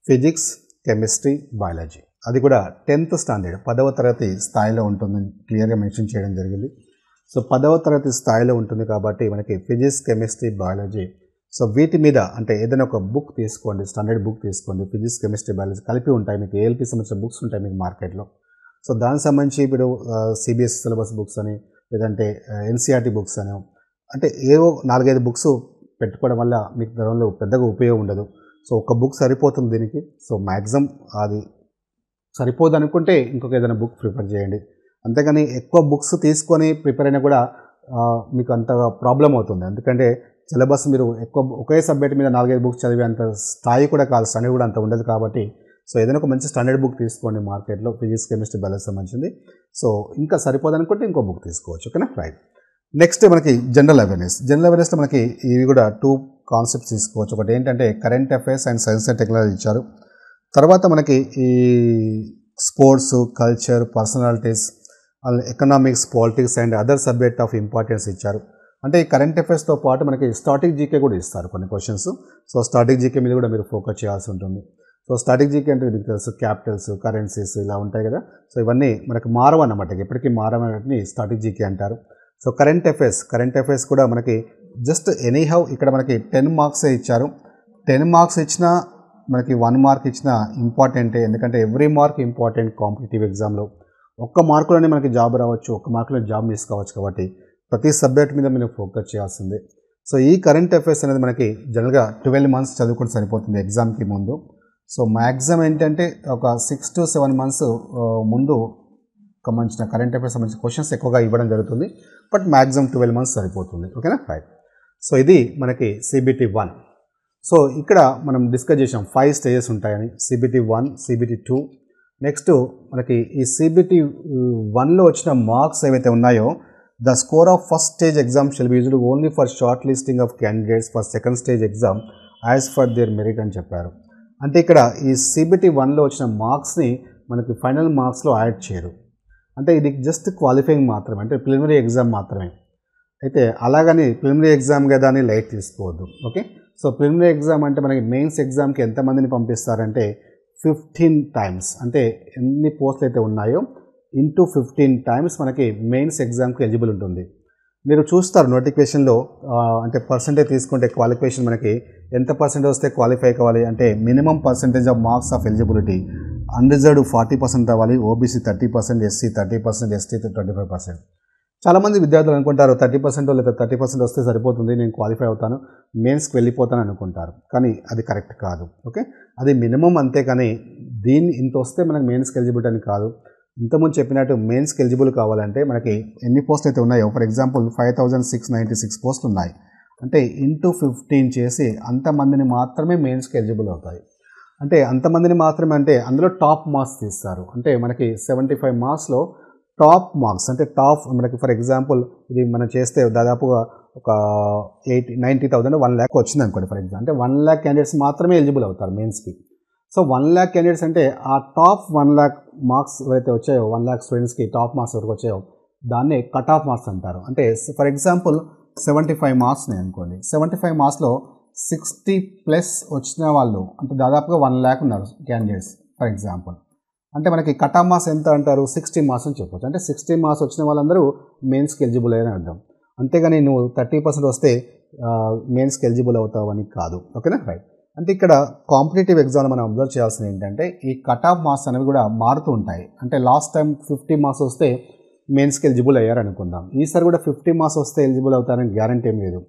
ఫిజిక్స్, కెమిస్ట్రీ, బయాలజీ. అది కూడా 10th స్టాండర్డ్ 10వ తరగతి స్థాయిలో ఉంటుందని క్లియర్గా మెన్షన్ చేయడం జరిగింది. సో 10వ తరగతి స్థాయిలో ఉంటుంది కాబట్టి మనకి ఫిజిక్స్, కెమిస్ట్రీ, బయాలజీ. సో వీటి మీద అంటే ఏదైనా ఒక బుక్ తీసుకోండి, స్టాండర్డ్ బుక్ తీసుకోండి. ఫిజిక్స్, కెమిస్ట్రీ, బయాలజీ కలిపి ఉంటాయి. మీకు ఏఎల్పి సంబంధించిన బుక్స్ ఉంటాయి మీకు మార్కెట్లో. సో దానికి సంబంధించి ఇప్పుడు సిబిఎస్ఈ సిలబస్ బుక్స్ అని లేదంటే ఎన్సీఆర్టీ బుక్స్ అని అంటే ఏవో 4-5 బుక్స్ పెట్టుకోవడం వల్ల మీకు దానిలో పెద్దగా ఉపయోగం ఉండదు. సో ఒక బుక్ సరిపోతుంది దీనికి. సో మ్యాక్సిమం అది సరిపోదు అనుకుంటే ఇంకొక ఏదైనా బుక్ ప్రిఫర్ చేయండి. అంతేగాని ఎక్కువ బుక్స్ తీసుకొని ప్రిపేర్ అయినా కూడా మీకు అంతగా ప్రాబ్లం అవుతుంది. ఎందుకంటే సిలబస్ మీరు ఎక్కువ ఒకే సబ్జెక్ట్ మీద 4-5 బుక్స్ చదివే అంత స్థాయి కూడా కాదు, స్టాండర్డ్ కూడా అంత ఉండదు కాబట్టి సో ఏదైనా ఒక మంచి స్టాండర్డ్ బుక్ తీసుకోండి మార్కెట్లో, ఫిజిక్స్ కెమిస్ట్రీ బయాలజీ సంబంధించింది. సో ఇంకా సరిపోదనుకుంటే ఇంకో బుక్ తీసుకోవచ్చు. ఓకేనా, రైట్. నెక్స్ట్ మనకి జనరల్ అవేర్నెస్లో మనకి ఇవి కూడా 2 కాన్సెప్ట్స్ తీసుకోవచ్చు. ఒకటి ఏంటంటే current affairs and science and technology ఇచ్చారు. తర్వాత మనకి ఈ sports, culture, personalities, economics, politics and other subject of importance ఇచ్చారు. అంటే ఈ కరెంట్ అఫైర్స్తో పాటు మనకి స్టాటిక్ జీకే కూడా ఇస్తారు కొన్ని క్వశ్చన్స్. సో స్టాటిక్ జీకే మీద కూడా మీరు ఫోకస్ చేయాల్సి ఉంటుంది. సో స్టాటిక్ జీకే అంటే మీకు తెలుసు, క్యాపిటల్స్, కరెన్సీస్ ఇలా ఉంటాయి కదా. సో ఇవన్నీ మనకి మారవన్నమాట, ఎప్పటికీ మారవని స్టాటిక్ జీకే అంటారు. సో కరెంట్ అఫైర్స్ కూడా మనకి జస్ట్ ఎనీహౌ ఇక్కడ మనకి 10 మార్క్సే ఇచ్చారు. 10 మార్క్స్ ఇచ్చినా మనకి 1 మార్క్ ఇచ్చినా ఇంపార్టెంటే, ఎందుకంటే ఎవ్రీ మార్క్ ఇంపార్టెంట్ కాంపిటేటివ్ ఎగ్జామ్లో. ఒక్క మార్కులోనే మనకి జాబ్ రావచ్చు, ఒక్క మార్కులో జాబ్ మిస్ కావచ్చు. కాబట్టి ప్రతి సబ్జెక్ట్ మీద మీరు ఫోకస్ చేయాల్సిందే. సో ఈ కరెంట్ అఫైర్స్ అనేది మనకి జనరల్గా 12 మంత్స్ చదువుకుంటే సరిపోతుంది ఎగ్జామ్కి ముందు. సో మ్యాక్సిమం ఏంటంటే ఒక 6 to 7 మంత్స్ ముందు సంబంధించిన కరెంట్ అఫైర్స్ సంబంధించిన క్వశ్చన్స్ ఎక్కువగా ఇవ్వడం జరుగుతుంది. బట్ మ్యాక్సిమం 12 మంత్స్ సరిపోతుంది. ఓకేనా, రైట్. సో ఇది మనకి CBT 1. సో ఇక్కడ మనం డిస్కస్ చేసాం 5 స్టేజెస్ ఉంటాయని. CBT 1, CBT 2. నెక్స్ట్ మనకి ఈ CBT 1లో వచ్చిన మార్క్స్ ఏవైతే ఉన్నాయో, the score of first stage exam shall be used only for short listing of candidates for second stage exam as for their merit అని చెప్పారు. అంటే ఇక్కడ ఈ CBT 1లో వచ్చిన మార్క్స్ని మనకి ఫైనల్ మార్క్స్లో యాడ్ చేయరు. అంటే ఇది జస్ట్ క్వాలిఫైయింగ్ మాత్రమే, అంటే ప్రిలిమినరీ ఎగ్జామ్ మాత్రమే. అయితే అలాగని ప్రిలిమినరీ ఎగ్జామ్ కదా అని లైట్ తీసుకోవద్దు. ఓకే, సో ప్రిలిమినరీ ఎగ్జామ్ అంటే మనకి మెయిన్స్ ఎగ్జామ్కి ఎంతమందిని పంపిస్తారంటే 15 టైమ్స్, అంటే ఎన్ని పోస్టులు అయితే ఉన్నాయో ఇంటూ 15 టైమ్స్ మనకి మెయిన్స్ ఎగ్జామ్కి ఎలిజిబుల్ ఉంటుంది. మీరు చూస్తారు నోటిఫికేషన్లో, అంటే పర్సంటేజ్ తీసుకుంటే క్వాలిఫికేషన్ మనకి ఎంత పర్సెంటేజ్ వస్తే క్వాలిఫై కావాలి అంటే minimum percentage of marks of eligibility unreserved 40% అవ్వాలి, OBC 30%, SC 30%, ST 25%. చాలామంది విద్యార్థులు అనుకుంటారు 30% లేదా 30% వస్తే సరిపోతుంది, నేను క్వాలిఫై అవుతాను, మెయిన్స్కి వెళ్ళిపోతాను అనుకుంటారు. కానీ అది కరెక్ట్ కాదు. ఓకే, అది మినిమం అంతే, కానీ దీన్ని ఇంత వస్తే మనకి మెయిన్స్కి ఎలిజిబిలిటీ అని కాదు. ఇంతకుముందు చెప్పినట్టు మెయిన్స్కి ఎలిజిబుల్ కావాలంటే మనకి ఎన్ని పోస్టులు అయితే ఉన్నాయో, ఫర్ ఎగ్జాంపుల్ 5696 పోస్టులు ఉన్నాయి అంటే ఇంటూ 15 చేసి అంతమందిని మాత్రమే మెయిన్స్కి ఎలిజిబుల్ అవుతాయి. అంటే అంతమందిని మాత్రమే అంటే అందులో టాప్ మార్క్స్ తీస్తారు. అంటే మనకి 75 మార్క్స్లో టాప్ మార్క్స్ అంటే టాప్ మనకి ఫర్ ఎగ్జాంపుల్ ఇది మనం చేస్తే దాదాపుగా ఒక 90,000 1 lakh వచ్చింది అనుకోండి ఫర్ ఎగ్జాంపుల్. అంటే 1 lakh క్యాండిడేట్స్ మాత్రమే ఎలిజిబుల్ అవుతారు మెయిన్స్కి. సో 1 lakh క్యాండిడేట్స్ అంటే ఆ టాప్ 1 lakh మార్క్స్ ఏవైతే వచ్చాయో, 1 lakh స్టూడెంట్స్కి టాప్ మార్క్స్ ఎవరికి వచ్చాయో దాన్ని కట్ ఆఫ్ మార్క్స్ అంటారు. అంటే ఫర్ ఎగ్జాంపుల్ 75 మార్క్స్ని అనుకోండి, 75 మార్క్స్లో 60+ వచ్చిన వాళ్ళు అంటే దాదాపుగా 1 lakh ఉన్నారు క్యాండిడేట్స్ ఫర్ ఎగ్జాంపుల్. అంటే మనకి కట్ ఆఫ్ మార్క్స్ ఎంత అంటారు, 60 మార్క్స్ అని చెప్పొచ్చు. అంటే 60 మార్క్స్ వచ్చిన వాళ్ళందరూ మెయిన్స్కి ఎలిజిబుల్ అయ్యని అర్థం. అంతేగాని నువ్వు 30% వస్తే మెయిన్స్కి ఎలిజిబుల్ అవుతావని కాదు. ఓకేనా, రైట్. అంటే ఇక్కడ కాంపిటేటివ్ ఎగ్జామ్లో మనం అబ్జర్వ్ చేయాల్సింది ఏంటంటే ఈ కట్ ఆఫ్ మార్క్స్ అనేవి కూడా మారుతూ ఉంటాయి. అంటే లాస్ట్ టైం 50 మార్క్స్ వస్తే మెయిన్స్కి ఎలిజిబుల్ అయ్యారు అనుకుందాం, ఈసారి కూడా 50 మార్క్స్ వస్తే ఎలిజిబుల్ అవుతారని గ్యారంటీ ఏం లేదు.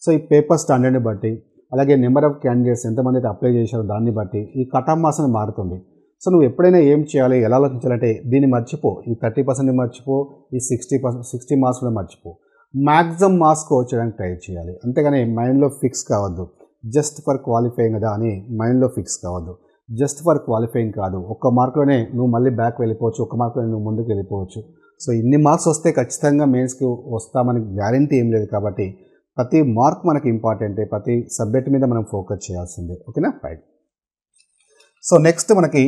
సో ఈ పేపర్ స్టాండర్డ్ని బట్టి, అలాగే నెంబర్ ఆఫ్ క్యాండిడేట్స్ ఎంతమంది అయితే అప్లై చేశారో దాన్ని బట్టి ఈ కట్ ఆఫ్ మార్క్స్ అనేది మారుతుంది. సో నువ్వు ఎప్పుడైనా ఏం చేయాలి, ఎలా ఆలోచించాలంటే దీన్ని మర్చిపో, ఈ 30% మర్చిపో, ఈ 60 మార్క్స్ కూడా మర్చిపో, మ్యాక్సిమం మార్క్స్ స్కోర్ చేయడానికి ట్రై చేయాలి. అంతేగాని మైండ్లో ఫిక్స్ కావద్దు, జస్ట్ ఫర్ క్వాలిఫైయింగ్ కదా అని మైండ్లో ఫిక్స్ కావద్దు. జస్ట్ ఫర్ క్వాలిఫైయింగ్ కాదు, ఒక్క మార్కులోనే నువ్వు మళ్ళీ బ్యాక్ వెళ్ళిపోవచ్చు, ఒక్క మార్కులోనే నువ్వు ముందుకు వెళ్ళిపోవచ్చు. సో ఇన్ని మార్క్స్ వస్తే ఖచ్చితంగా మెయిన్స్కి వస్తామని గ్యారంటీ ఏం లేదు. కాబట్టి ప్రతి మార్క్ మనకి ఇంపార్టెంటే, ప్రతి సబ్జెక్ట్ మీద మనం ఫోకస్ చేయాల్సిందే. ఓకేనా, రైట్. సో నెక్స్ట్ మనకి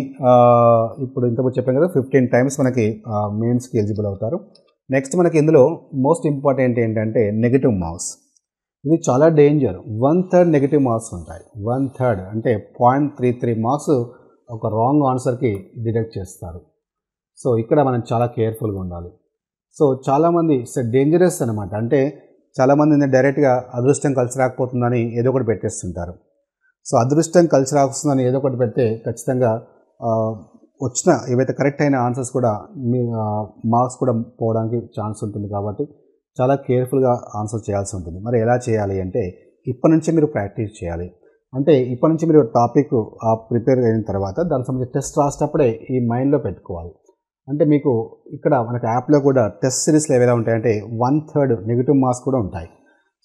ఇప్పుడు ఇంతకుముందు చెప్పాం కదా 15 టైమ్స్ మనకి మెయిన్స్కి ఎలిజిబుల్ అవుతారు. నెక్స్ట్ మనకి ఇందులో మోస్ట్ ఇంపార్టెంట్ ఏంటంటే నెగిటివ్ మార్క్స్. ఇది చాలా డేంజర్. 1/3 నెగిటివ్ మార్క్స్ ఉంటాయి. 1/3 అంటే 0.33 మార్క్స్ ఒక రాంగ్ ఆన్సర్కి డిడక్ట్ చేస్తారు. సో ఇక్కడ మనం చాలా కేర్ఫుల్గా ఉండాలి. సో చాలామంది డేంజరస్ అనమాట. అంటే చాలామంది డైరెక్ట్గా అదృష్టం కలిసి రాకపోతుందని ఏదో ఒకటి పెట్టేస్తుంటారు. సో అదృష్టం కలిసి రాస్తుందని ఏదో ఒకటి పెడితే ఖచ్చితంగా వచ్చిన ఏవైతే కరెక్ట్ అయిన ఆన్సర్స్ కూడా మీ మార్క్స్ కూడా పోవడానికి ఛాన్స్ ఉంటుంది. కాబట్టి చాలా కేర్ఫుల్గా ఆన్సర్ చేయాల్సి ఉంటుంది. మరి ఎలా చేయాలి అంటే ఇప్పటి నుంచే మీరు ప్రాక్టీస్ చేయాలి. అంటే ఇప్పటి నుంచి మీరు టాపిక్ ప్రిపేర్ అయిన తర్వాత దానికి సంబంధించి టెస్ట్ రాసేటప్పుడే ఈ మైండ్లో పెట్టుకోవాలి. అంటే మీకు ఇక్కడ మనకి యాప్లో కూడా టెస్ట్ సిరీస్లో ఏవైనా ఉంటాయంటే 1/3 నెగిటివ్ మార్క్స్ కూడా ఉంటాయి.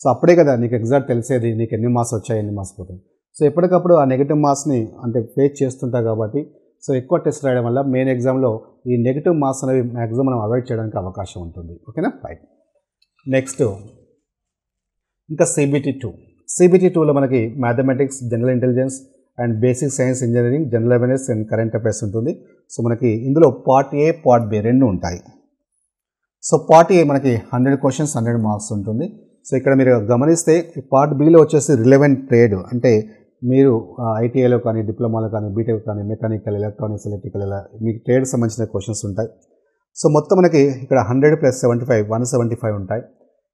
సో అప్పుడే కదా నీకు ఎగ్జాక్ట్ తెలిసేది నీకు ఎన్ని మార్క్స్ వచ్చాయి, ఎన్ని మార్క్స్ పోతాయి. సో ఎప్పటికప్పుడు ఆ నెగిటివ్ మార్క్స్ని అంటే ఫేస్ చేస్తుంటా కాబట్టి సో ఎక్కువ టెస్ట్ రాయడం వల్ల మెయిన్ ఎగ్జామ్లో ఈ నెగిటివ్ మార్క్స్ అనేవి మ్యాక్సిమం మనం అవాయిడ్ చేయడానికి అవకాశం ఉంటుంది. ఓకేనా, రైట్. నెక్స్ట్ ఇంకా CBT2లో మనకి mathematics, general intelligence and basic science, engineering, general awareness and current affairs ఉంటుంది. సో మనకి ఇందులో పార్ట్ ఏ, పార్ట్ బి రెండు ఉంటాయి. సో పార్ట్ ఏ మనకి 100 క్వశ్చన్స్ 100 మార్క్స్ ఉంటుంది. సో ఇక్కడ మీరు గమనిస్తే పార్ట్ బిలో వచ్చేసి రిలవెంట్ ట్రేడ్, అంటే మీరు ఐటీఐలో కానీ, డిప్లొమాలో కానీ, బీటెక్ కానీ, మెకానికల్, ఎలక్ట్రానిక్స్, ఎలక్ట్రికల్ ఇలా మీకు ట్రేడ్కి సంబంధించిన క్వశ్చన్స్ ఉంటాయి. సో మొత్తం మనకి ఇక్కడ 100 + 75 175 ఉంటాయి.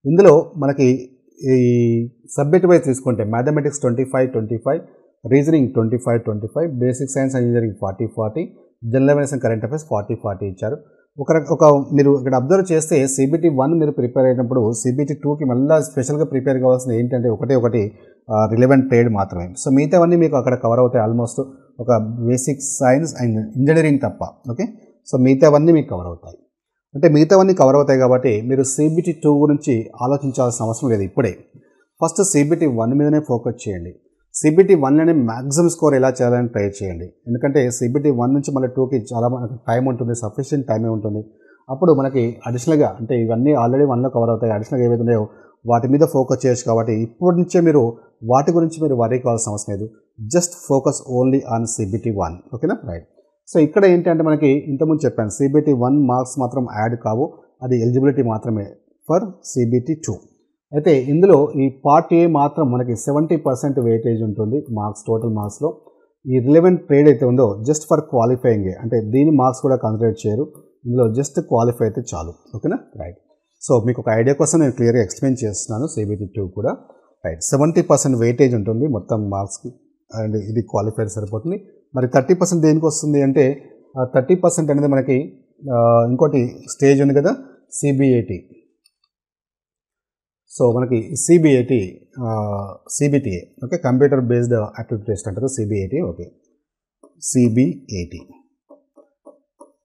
ఇందులో మనకి ఈ సబ్జెక్ట్ వైజ్ తీసుకుంటే mathematics 25, reasoning 25, basic science and engineering 40, general awareness and current affairs 40 ఇచ్చారు. ఒక మీరు ఇక్కడ అబ్జర్వ్ చేస్తే CBT1 మీరు ప్రిపేర్ అయినప్పుడు CBT2కి మళ్ళీ స్పెషల్గా ప్రిపేర్ కావాల్సిన ఏంటంటే ఒకటి రిలవెంట్ ట్రేడ్ మాత్రమే. సో మిగతావన్నీ మీకు అక్కడ కవర్ అవుతాయి, ఆల్మోస్ట్ ఒక బేసిక్ సైన్స్ అండ్ ఇంజనీరింగ్ తప్ప. ఓకే, సో మిగతావన్నీ మీకు కవర్ అవుతాయి. అంటే మిగతావన్నీ కవర్ అవుతాయి కాబట్టి మీరు CBT2 గురించి ఆలోచించాల్సిన అవసరం లేదు. ఇప్పుడే ఫస్ట్ CBT1 మీదనే ఫోకస్ చేయండి. CBT1లోనే మ్యాక్సిమం స్కోర్ ఎలా చేయాలని ట్రై చేయండి. ఎందుకంటే CBT1 నుంచి మళ్ళీ 2కి చాలా టైం ఉంటుంది, సఫిషియెంట్ టైమే ఉంటుంది. అప్పుడు మనకి అడిషనల్గా అంటే ఇవన్నీ ఆల్రెడీ 1లో కవర్ అవుతాయి, అడిషనల్గా ఏవైతే ఉన్నాయో వాటి మీద ఫోకస్ చేయొచ్చు. కాబట్టి ఇప్పటి నుంచే మీరు వాటి గురించి మీరు వరీ కావాల్సిన అవసరం లేదు. Just focus only on CBT1. ఓకేనా, రైట్. సో ఇక్కడ ఏంటంటే మనకి ఇంతకుముందు చెప్పాను CBT1 మార్క్స్ మాత్రం యాడ్ కావు, అది ఎలిజిబిలిటీ మాత్రమే ఫర్ CBT2. అయితే ఇందులో ఈ పార్ట్ ఏ మాత్రం మనకి 70% వెయిటేజ్ ఉంటుంది మార్క్స్, టోటల్ మార్క్స్లో. ఈ రిలవెంట్ ట్రేడ్ అయితే ఉందో జస్ట్ ఫర్ క్వాలిఫైయింగే, అంటే దీని మార్క్స్ కూడా కన్సిడర్ చేయరు, ఇందులో జస్ట్ క్వాలిఫై అయితే చాలు. ఓకేనా, రైట్. సో మీకు ఒక ఐడియా కోసం నేను క్లియర్గా ఎక్స్ప్లెయిన్ చేస్తున్నాను. CBT2 కూడా రైట్ 70% వెయిటేజ్ ఉంటుంది మొత్తం మార్క్స్కి, అండ్ ఇది క్వాలిఫైర్ సరిపోతుంది. మరి 30% దేనికి వస్తుంది అంటే 30% అనేది మనకి ఇంకోటి స్టేజ్ ఉంది కదా, CBAT. సో మనకి CBTA, okay, computer based aptitude test అంటారు CBAT. Okay, CBAT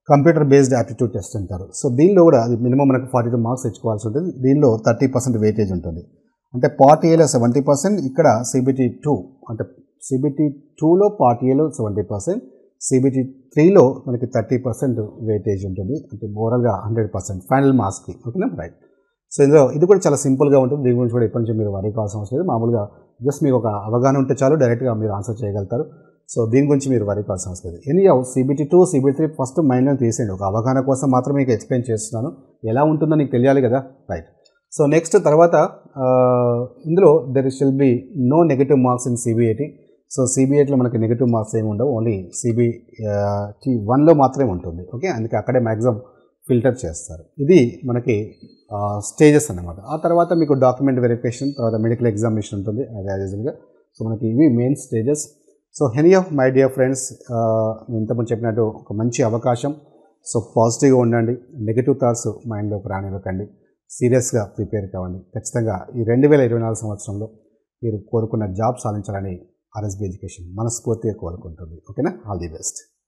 computer based aptitude test అంటారు. సో దీనిలో కూడా అది మినిమం మనకు 42 మార్క్స్ తెచ్చుకోవాల్సి ఉంటుంది. దీనిలో 30% వెయిటేజ్ ఉంటుంది. అంటే పార్ట్ ఏలో 70%, ఇక్కడ CBT2 అంటే CBT2లో పార్ట్ ఏలో 70%, CBT3లో మనకి 30% వెయిటేజ్ ఉంటుంది. అంటే ఓవరాల్గా 100% ఫైనల్ మార్క్స్కి. ఓకేనా, రైట్. సో ఇందులో ఇది కూడా చాలా సింపుల్గా ఉంటుంది. దీని గురించి కూడా ఎప్పటి నుంచి మీరు వరీ కావాల్సిన అవసరం లేదు. మామూలుగా జస్ట్ మీకు ఒక అవగాహన ఉంటే చాలు, డైరెక్ట్గా మీరు ఆన్సర్ చేయగలుగుతారు. సో దీని గురించి మీరు వరీ కావాల్సిన అవసరం లేదు. ఎనీహౌ CBT2, CBT3 ఫస్ట్ మైండ్లో తీసేయండి. ఒక అవగాహన కోసం మాత్రం మీకు ఎక్స్ప్లెయిన్ చేస్తున్నాను, ఎలా ఉంటుందో నీకు తెలియాలి కదా, రైట్. సో నెక్స్ట్ తర్వాత ఇందులో there shall be no negative marks in CBAT. సో CBATలో మనకి నెగటివ్ మార్క్స్ ఏమి ఉండవు, ఓన్లీ CBT1లో మాత్రమే ఉంటుంది. ఓకే, అందుకే అక్కడే మ్యాక్సిమం ఫిల్టర్ చేస్తారు. ఇది మనకి స్టేజెస్ అన్నమాట. ఆ తర్వాత మీకు డాక్యుమెంట్ వెరిఫికేషన్, తర్వాత మెడికల్ ఎగ్జామినేషన్ ఉంటుంది యాజ్ యూజువల్గా. సో మనకి ఇవి main stages. So anyhow my dear friends, ఇంతకుముందు చెప్పినట్టు ఒక మంచి అవకాశం. సో పాజిటివ్గా ఉండండి, నెగిటివ్ థాట్స్ మైండ్లోకి రానివ్వకండి, సీరియస్గా ప్రిపేర్ కావండి. ఖచ్చితంగా ఈ 2024 సంవత్సరంలో మీరు కోరుకున్న జాబ్ సాధించాలని RSB ఎడ్యుకేషన్ మనస్ఫూర్తిగా కోరుకుంటుంది. ఓకేనా, ఆల్ ది బెస్ట్.